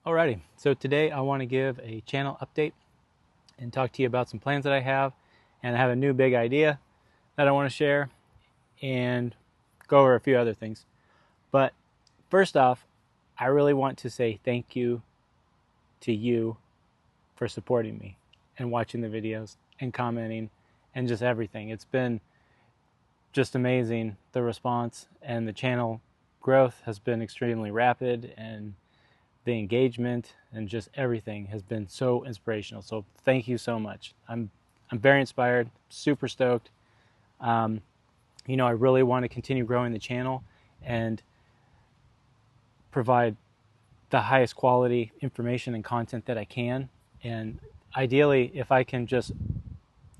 Alrighty, so today I want to give a channel update and talk to you about some plans that I have, and I have a new big idea that I want to share and go over a few other things. But first off, I really want to say thank you to you for supporting me and watching the videos and commenting and just everything. It's been just amazing. The response and the channel growth has been extremely rapid, and the engagement and just everything has been so inspirational. So thank you so much. I'm very inspired, super stoked. Um, I really want to continue growing the channel and provide the highest quality information and content that I can. And ideally, if I can just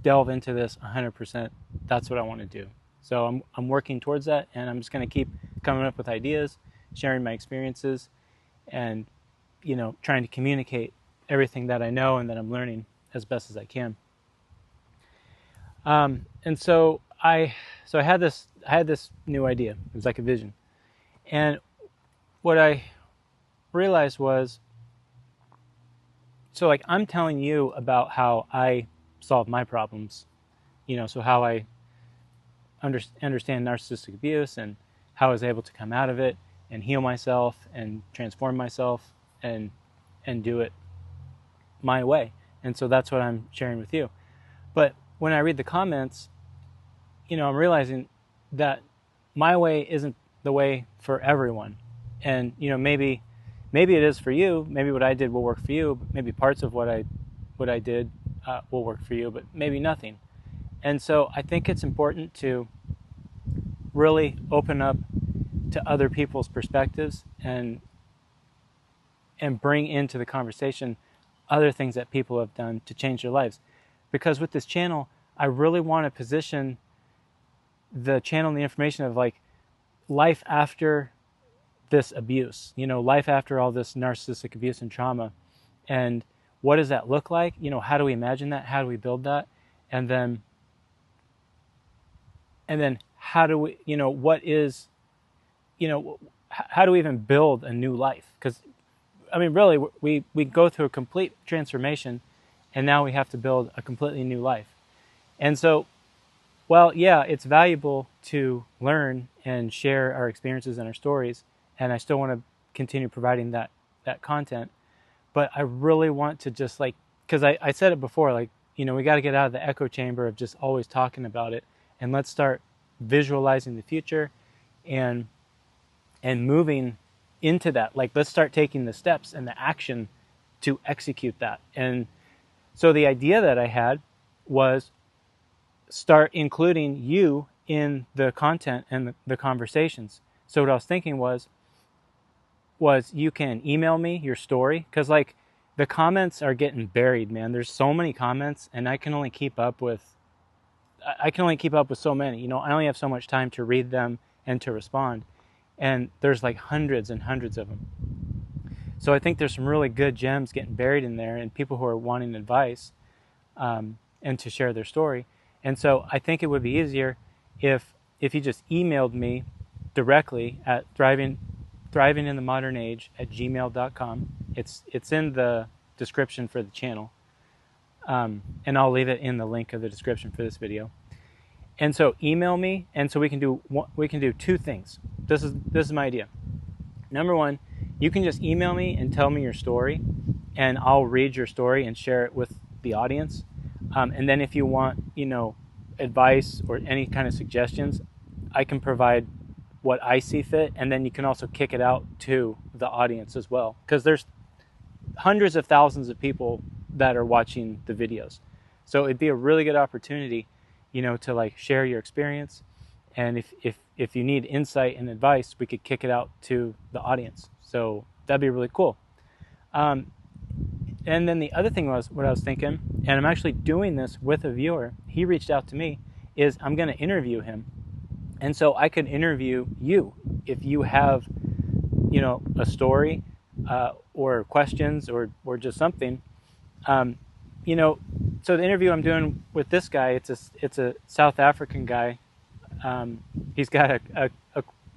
delve into this 100%, that's what I want to do. So I'm working towards that, and I'm just going to keep coming up with ideas, sharing my experiences, and trying to communicate everything that I know and that I'm learning as best as I can. And so I had this new idea. It was like a vision, and what I realized was, so like I'm telling you about how I solve my problems, so how I understand narcissistic abuse and how I was able to come out of it and heal myself and transform myself and do it my way. And so that's what I'm sharing with you. But when I read the comments, I'm realizing that my way isn't the way for everyone. And maybe it is for you. Maybe what I did will work for you. Maybe parts of what I did will work for you, but maybe nothing. And so I think it's important to really open up to other people's perspectives and bring into the conversation other things that people have done to change their lives. Because with this channel, I really want to position the channel and the information of like life after this abuse, life after all this narcissistic abuse and trauma. And what does that look like? How do we imagine that? How do we build that? And then how do we, what is, how do we even build a new life? Because really, we go through a complete transformation, and now we have to build a completely new life. And so, well, yeah, it's valuable to learn and share our experiences and our stories, and I still want to continue providing that content. But I really want to just because I said it before, we got to get out of the echo chamber of just always talking about it, and let's start visualizing the future and moving into that. Let's start taking the steps and the action to execute that. And so the idea that I had was start including you in the content and the conversations. So what I was thinking was you can email me your story, because the comments are getting buried, man. There's so many comments, and I can only keep up with so many. I only have so much time to read them and to respond. And there's hundreds and hundreds of them. So I think there's some really good gems getting buried in there, and people who are wanting advice and to share their story. And so I think it would be easier if you just emailed me directly at thrivinginthemodernage@gmail.com. It's in the description for the channel, and I'll leave it in the link of the description for this video. And so email me, and so we can do two things. This is my idea. Number one, you can just email me and tell me your story, and I'll read your story and share it with the audience. And then if you want, advice or any kind of suggestions, I can provide what I see fit, and then you can also kick it out to the audience as well, because there's hundreds of thousands of people that are watching the videos. So it'd be a really good opportunity, to share your experience. And if you need insight and advice, we could kick it out to the audience. So that'd be really cool. And then the other thing was, what I was thinking, and I'm actually doing this with a viewer, he reached out to me, is I'm going to interview him. And so I could interview you if you have, a story or questions or just something. So the interview I'm doing with this guy, it's a South African guy. He's got a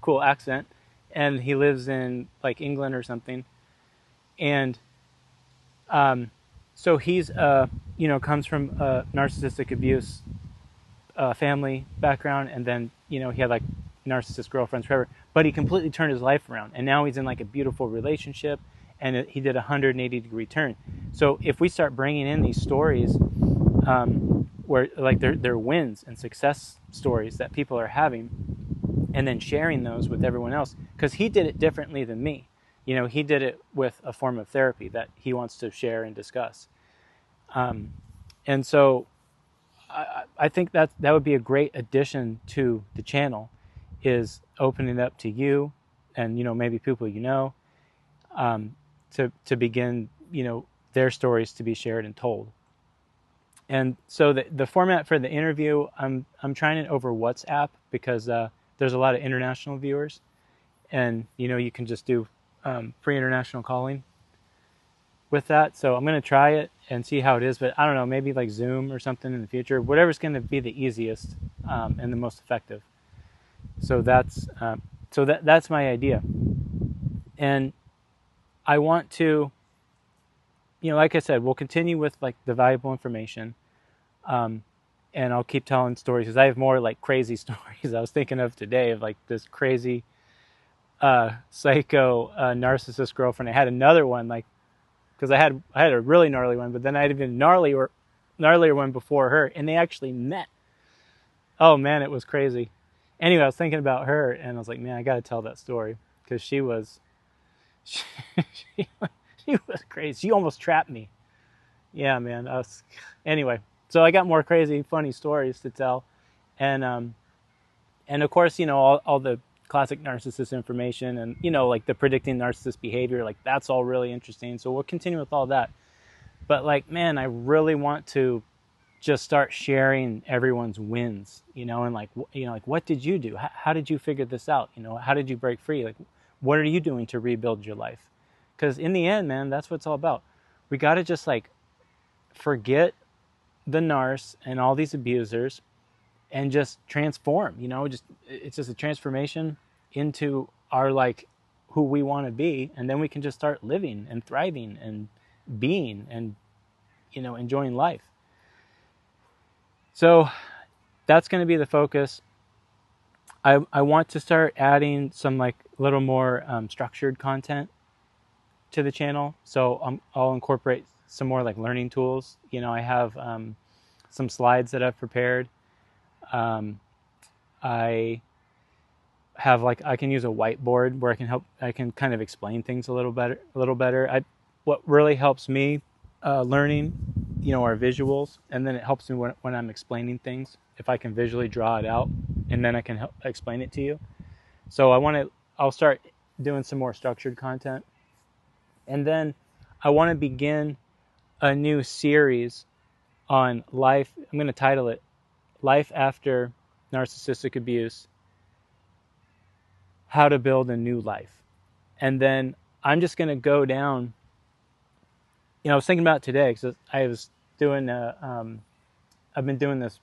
cool accent, and he lives in England or something. And so he's comes from a narcissistic abuse family background, and then he had like narcissist girlfriends forever, but he completely turned his life around, and now he's in like a beautiful relationship, and he did a 180-degree turn. So if we start bringing in these stories, where like they're wins and success stories that people are having, and then sharing those with everyone else, because he did it differently than me. He did it with a form of therapy that he wants to share and discuss. And so I think that would be a great addition to the channel, is opening it up to you and, maybe people to begin, their stories to be shared and told. And so the format for the interview, I'm trying it over WhatsApp because there's a lot of international viewers, and you can just do free international calling with that. So I'm going to try it and see how it is, but I don't know, maybe like Zoom or something in the future, whatever's going to be the easiest and the most effective. So that's my idea. And I want to, like I said, we'll continue with like the valuable information, and I'll keep telling stories, because I have more like crazy stories I was thinking of today, of like this crazy psycho narcissist girlfriend. I had another one, like, because I had a really gnarly one, but then I had even gnarlier one before her, and they actually met. Oh man, it was crazy. Anyway, I was thinking about her, and I was like, man, I got to tell that story, because she was crazy. She almost trapped me. Yeah, man. Anyway, so I got more crazy, funny stories to tell, and of course, all the classic narcissist information, and like the predicting narcissist behavior, like that's all really interesting. So we'll continue with all that. But like, man, I really want to just start sharing everyone's wins, and like, like, what did you do? How did you figure this out? How did you break free? Like, what are you doing to rebuild your life? Because in the end, man, that's what it's all about. We got to just like forget the narcs and all these abusers and just transform, it's just a transformation into our, like, who we want to be. And then we can just start living and thriving and being and, enjoying life. So that's going to be the focus. I want to start adding some like little more structured content to the channel. So I'll incorporate some more like learning tools. I have some slides that I've prepared. I have like, I can use a whiteboard where I can kind of explain things a little better. What really helps me learning, are visuals, and then it helps me when I'm explaining things, if I can visually draw it out, and then I can explain it to you. So I'll start doing some more structured content, and then I want to begin a new series on life. I'm going to title it Life After Narcissistic Abuse, How to Build a New Life. And then I'm just going to go down, I was thinking about it today, because I was doing I've been doing this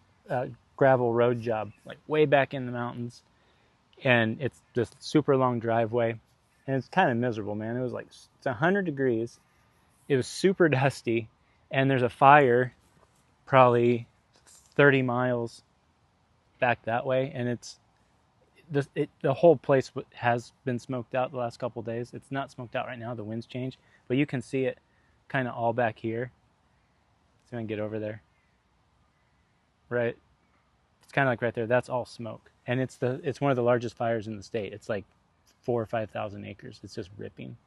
gravel road job, like way back in the mountains, and it's this super long driveway, and it's kind of miserable, man. It was like, it's 100 degrees. It was super dusty, and there's a fire probably 30 miles back that way, and the whole place has been smoked out the last couple of days. It's not smoked out right now, the wind's changed, but you can see it kind of all back here. So I can get over there. Right? It's kind of like right there. That's all smoke, and it's one of the largest fires in the state. It's like 4,000 or 5,000 acres. It's just ripping.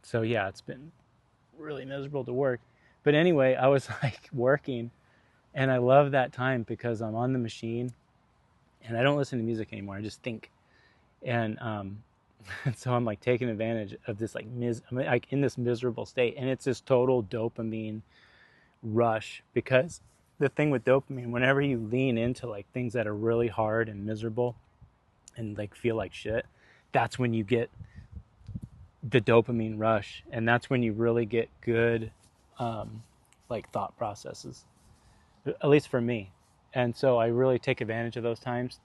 So yeah, it's been really miserable to work. But anyway, I was like working, and I love that time because I'm on the machine, and I don't listen to music anymore. I just think, and so I'm like taking advantage of this I'm like in this miserable state, and it's this total dopamine rush. Because the thing with dopamine, whenever you lean into like things that are really hard and miserable and like feel like shit, that's when you get the dopamine rush, and that's when you really get good like thought processes, at least for me. And so I really take advantage of those times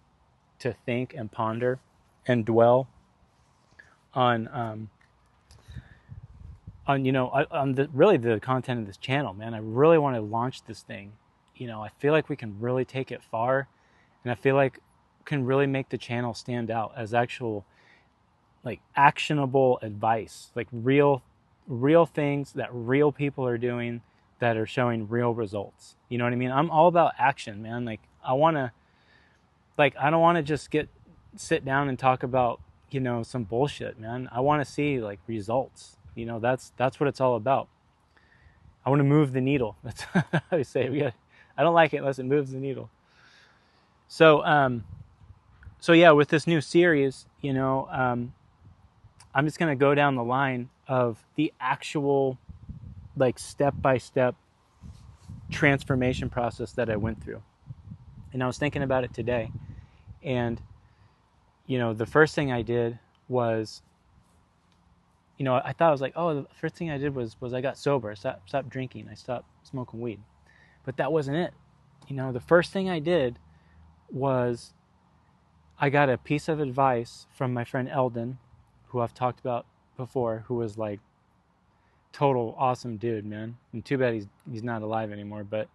to think and ponder and dwell on on, on really the content of this channel, man. I really want to launch this thing. I feel like we can really take it far, and I feel like can really make the channel stand out as actual, like, actionable advice, like real things that real people are doing that are showing real results. You know what I mean? I'm all about action, man. Like, I don't want to just sit down and talk about, some bullshit, man. I want to see, like, results. That's what it's all about. I want to move the needle. That's how I say. I don't like it unless it moves the needle. So yeah, with this new series, I'm just going to go down the line of the actual, like, step-by-step transformation process that I went through. And I was thinking about it today. And, the first thing I did was, I thought I was like, oh, the first thing I did was I got sober. I stopped drinking. I stopped smoking weed. But that wasn't it. The first thing I did was I got a piece of advice from my friend Eldon, who I've talked about before, who was like total awesome dude, man. And too bad he's not alive anymore. But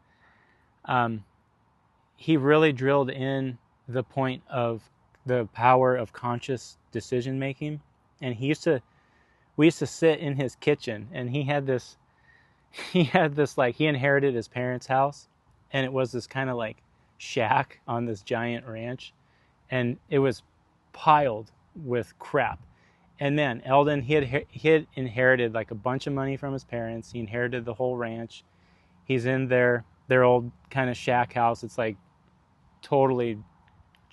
he really drilled in the point of the power of conscious decision making. And we used to sit in his kitchen, and he had this like, he inherited his parents' house, and it was this kind of like shack on this giant ranch, and it was piled with crap. And man, Eldon, he had inherited like a bunch of money from his parents. He inherited the whole ranch. He's in their old kind of shack house. It's like totally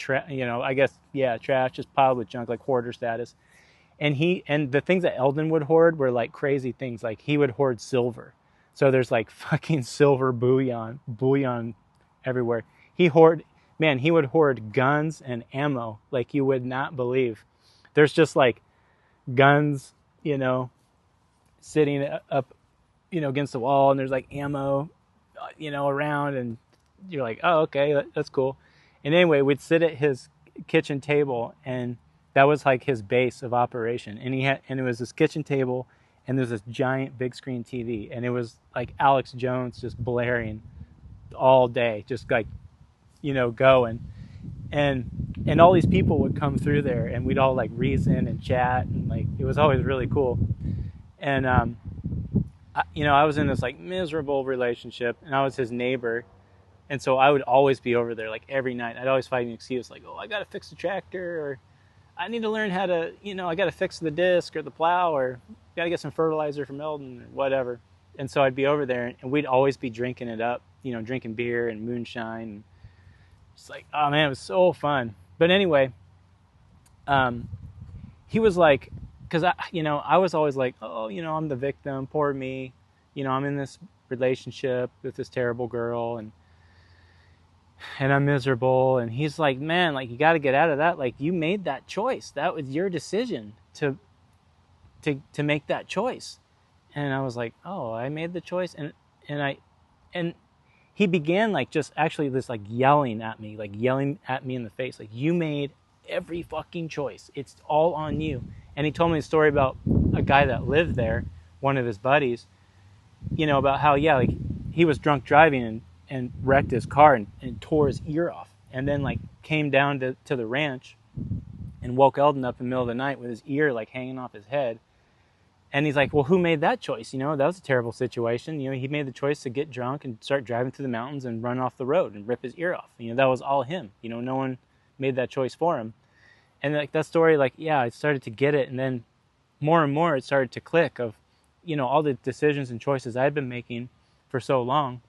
I guess, yeah, trash, just piled with junk, like hoarder status. And the things that Eldon would hoard were like crazy things. Like, he would hoard silver. So there's like fucking silver bullion everywhere. He would hoard guns and ammo like you would not believe. There's just like guns, sitting up, against the wall, and there's like ammo, around, and you're like, oh, okay, that's cool. And anyway, we'd sit at his kitchen table, and that was like his base of operation. And it was this kitchen table, and there's this giant big screen TV, and it was like Alex Jones just blaring all day, just like, going. And all these people would come through there, and we'd all like reason and chat, and like, it was always really cool. And I was in this like miserable relationship, and I was his neighbor. And so I would always be over there, like, every night. I'd always find an excuse, like, oh, I got to fix the tractor, or I need to learn how to, I got to fix the disc or the plow, or got to get some fertilizer from Eldon, or whatever. And so I'd be over there, and we'd always be drinking it up, drinking beer and moonshine. And it's like, oh, man, it was so fun. But anyway, he was like, because I was always like, oh, I'm the victim, poor me. I'm in this relationship with this terrible girl, and I'm miserable. And he's like, man, like, you got to get out of that. Like, you made that choice. That was your decision to make that choice. And I was like, oh, I made the choice. And he began like just actually this like yelling at me in the face. Like, you made every fucking choice. It's all on you. And he told me a story about a guy that lived there, one of his buddies, about how, yeah, like, he was drunk driving and wrecked his car and tore his ear off, and then like came down to the ranch and woke Eldon up in the middle of the night with his ear like hanging off his head. And he's like, well, who made that choice? That was a terrible situation. He made the choice to get drunk and start driving through the mountains and run off the road and rip his ear off. That was all him. No one made that choice for him. And like that story, like, yeah, I started to get it. And then more and more it started to click of, all the decisions and choices I'd been making for so long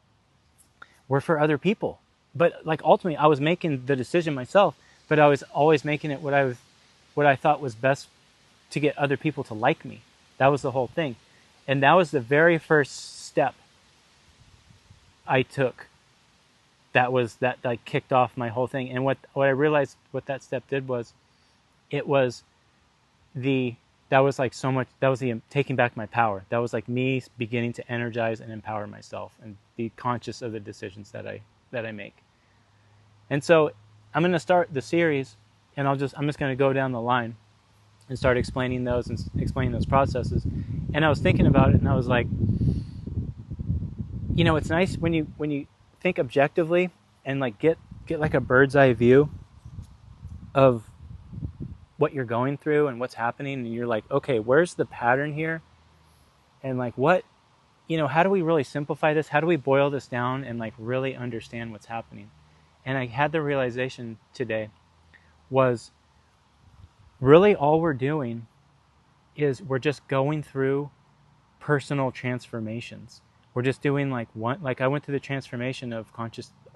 were for other people. But like, ultimately I was making the decision myself, but I was always making it what I thought was best to get other people to like me. That was the whole thing. And that was the very first step I took. That like kicked off my whole thing. And what I realized what that step did was, that was the taking back my power. That was like me beginning to energize and empower myself and be conscious of the decisions that I make. And so I'm going to start the series, and I'm just going to go down the line and started explaining those processes. And I was thinking about it, and I was like, it's nice when you think objectively and like get like a bird's eye view of what you're going through and what's happening, and you're like, okay, where's the pattern here? And like, what, how do we really simplify this? How do we boil this down and like really understand what's happening? And I had the realization today was really all we're doing is we're just going through personal transformations. We're just doing like I went through the transformation of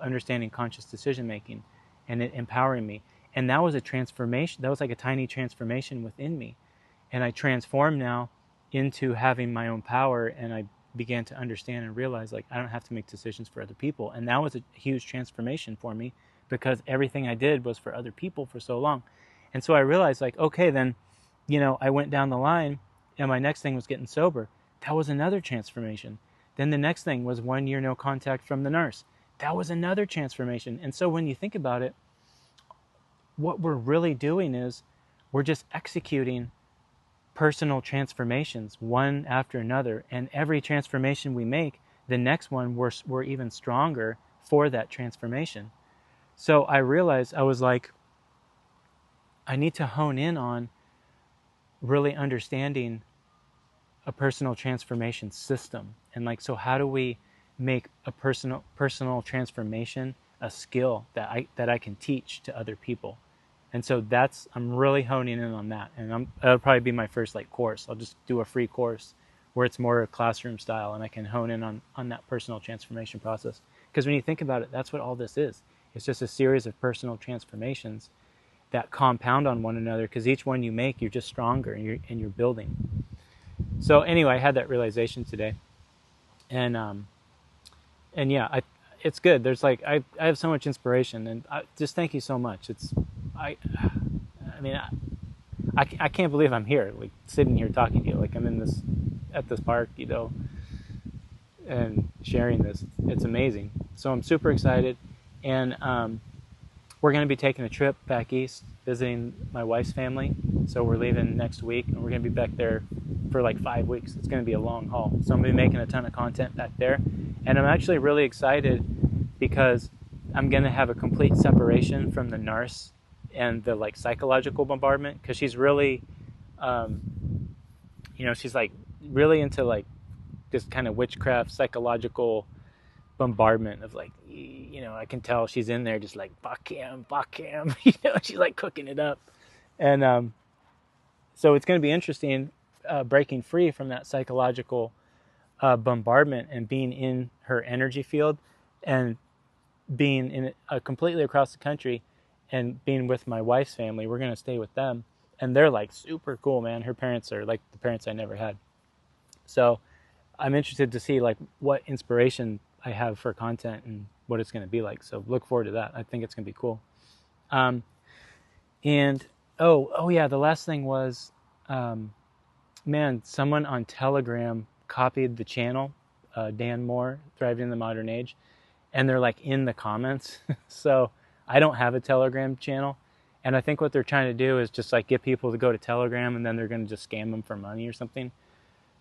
understanding conscious decision making, and it empowering me. And that was a transformation. That was like a tiny transformation within me. And I transformed now into having my own power, and I began to understand and realize like I don't have to make decisions for other people. And that was a huge transformation for me, because everything I did was for other people for so long. And so I realized like, okay, then, I went down the line, and my next thing was getting sober. That was another transformation. Then the next thing was 1 year no contact from the nurse. That was another transformation. And so when you think about it, what we're really doing is we're just executing personal transformations one after another. And every transformation we make, the next one we're even stronger for that transformation. So I realized, I was like, I need to hone in on really understanding a personal transformation system. And like, so how do we make a personal transformation a skill that I can teach to other people? And so I'm really honing in on that. And that'll probably be my first like course. I'll just do a free course where it's more classroom style, and I can hone in on that personal transformation process. Because when you think about it, that's what all this is. It's just a series of personal transformations that compound on one another, because each one you make, you're just stronger, and you're building. So anyway, I had that realization today, and yeah, it's good. There's like I have so much inspiration, and just thank you so much. I mean I can't believe I'm here, like sitting here talking to you, like I'm at this park, and sharing this. It's amazing. So I'm super excited, and we're going to be taking a trip back east, visiting my wife's family. So we're leaving next week, and we're going to be back there for like 5 weeks. It's going to be a long haul. So I'm going to be making a ton of content back there. And I'm actually really excited because I'm going to have a complete separation from the nurse and the like psychological bombardment, because she's really, she's like really into like this kind of witchcraft psychological bombardment of like, I can tell she's in there just like, fuck him, she's like cooking it up. And so it's going to be interesting breaking free from that psychological bombardment and being in her energy field, and being in completely across the country, and being with my wife's family. We're going to stay with them, and they're like super cool, man. Her parents are like the parents I never had. So I'm interested to see like what inspiration I have for content and what it's going to be like. So look forward to that. I think it's going to be cool. And oh yeah, the last thing was, man, someone on Telegram copied the channel, Dan Moore, Thriving in the Modern Age, and they're like in the comments. So I don't have a Telegram channel, and I think what they're trying to do is just like get people to go to Telegram, and then they're going to just scam them for money or something.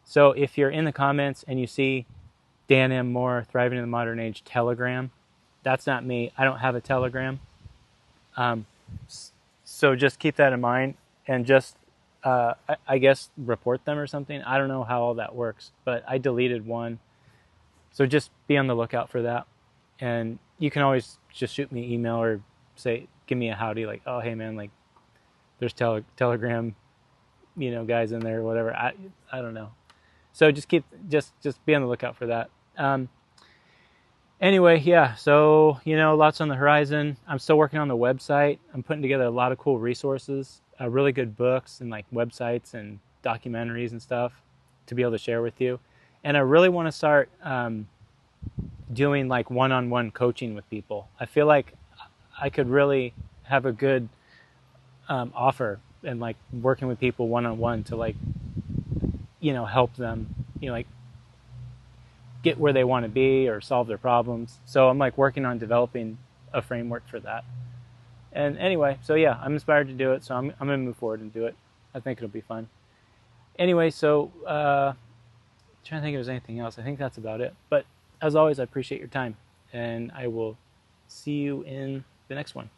So if you're in the comments and you see Dan M. Moore, Thriving in the Modern Age Telegram, that's not me. I don't have a Telegram. So just keep that in mind, and just, I guess, report them or something. I don't know how all that works, but I deleted one. So just be on the lookout for that. And you can always just shoot me an email or say, give me a howdy, like, oh, hey, man, like, there's Telegram, guys in there or whatever. I don't know. So just be on the lookout for that. Anyway, yeah, so, lots on the horizon. I'm still working on the website. I'm putting together a lot of cool resources, really good books and like websites and documentaries and stuff to be able to share with you. And I really want to start doing like one-on-one coaching with people. I feel like I could really have a good offer, and like working with people one-on-one to like, help them, like get where they want to be or solve their problems. So I'm like working on developing a framework for that. And anyway, so yeah, I'm inspired to do it. So I'm going to move forward and do it. I think it'll be fun. Anyway, so trying to think if there's anything else. I think that's about it. But as always, I appreciate your time, and I will see you in the next one.